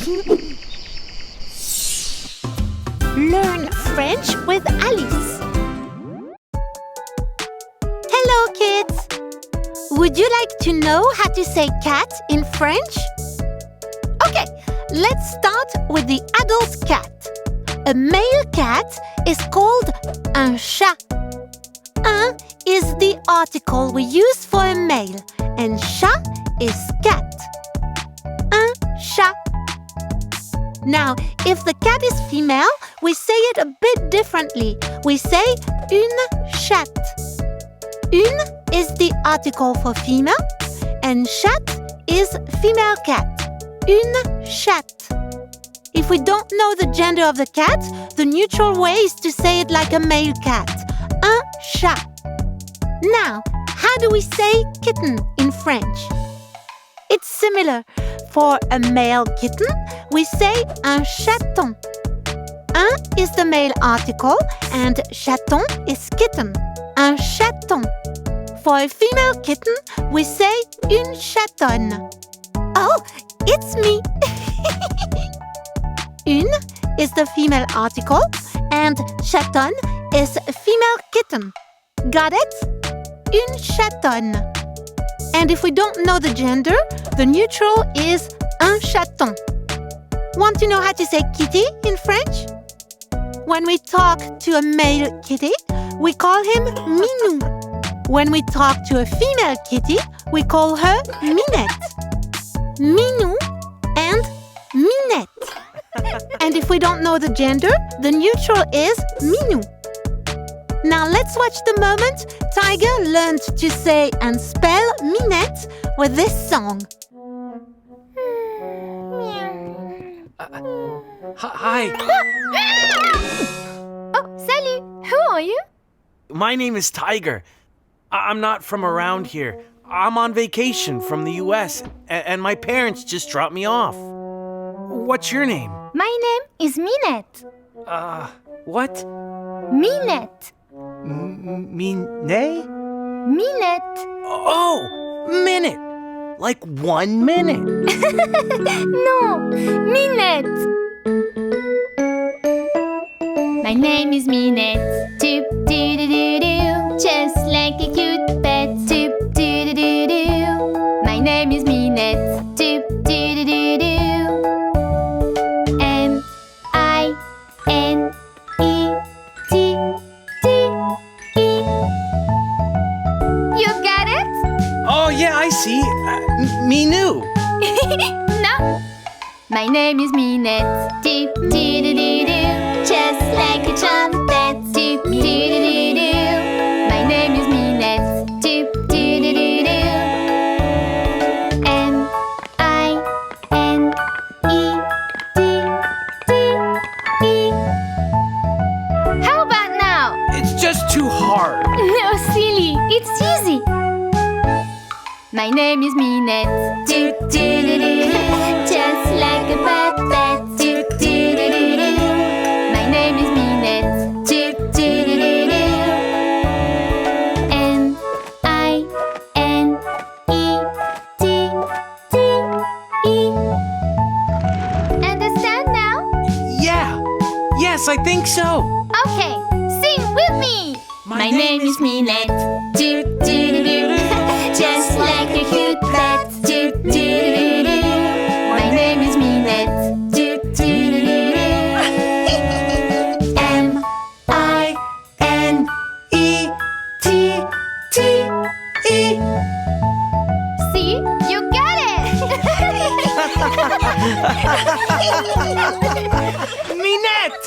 Learn French with Alice. Hello, kids! Would you like to know how to say cat in French? Okay, let's start with the adult cat. A male cat is called un chat. Un is the article we use for a male, and chat is cat. Un chat. Now, if the cat is female, we say it a bit differently. We say une chatte. Une is the article for female, and chatte is female cat. Une chatte. If we don't know the gender of the cat, the neutral way is to say it like a male cat. Un chat. Now, how do we say kitten in French? It's similar. For a male kitten, we say un chaton. Un is the male article and chaton is kitten. Un chaton. For a female kitten, we say une chatonne. Oh, it's me! Une is the female article and chatonne is female kitten. Got it? Une chatonne. And if we don't know the gender, the neutral is un chaton. Want to know how to say kitty in French? When we talk to a male kitty, we call him Minou. When we talk to a female kitty, we call her Minette. Minou and Minette. And if we don't know the gender, the neutral is Minou. Now let's watch the moment Tiger learned to say and spell Minette with this song. Hi. Oh, salut. Who are you? My name is Tiger. I'm not from around here. I'm on vacation from the US, and my parents just dropped me off. What's your name? My name is Minette. What? Minette. Minette? Minette. Oh, minute. Like 1 minute. No, Minette. My name is Minette. Doop doo doo doo doo. Just like a cute pet. Doop doo doo doo doo. My name is Minette. Doop doo doo doo doo. M-I-N-E-T-T-E. You got it? Oh, yeah, I see. Minou. No. My name is Minette. Doop doo doo doo doo. Just like a trumpet. Doop doo doo doo doo. My name is Minette. Doop doo doo doo doo. M-I-N-E-T-T-E. How about now? It's just too hard. No, silly. It's easy. My name is Minette. Doop doo doo doo. Just like a puppet. Doop doo doo doo doo. My name is Minette. Doop doo doo doo doo. M-I-N-E-T-T-E. Understand now? Yeah. Yes, I think so. Okay, sing with me. My name is Minette. Doop doo doo doo. Just like a cute pet. Doop doo doo doo. My name is Minette. Doop doo doo doo. M-I-N-E-T-T-E. See, you got it. Minette!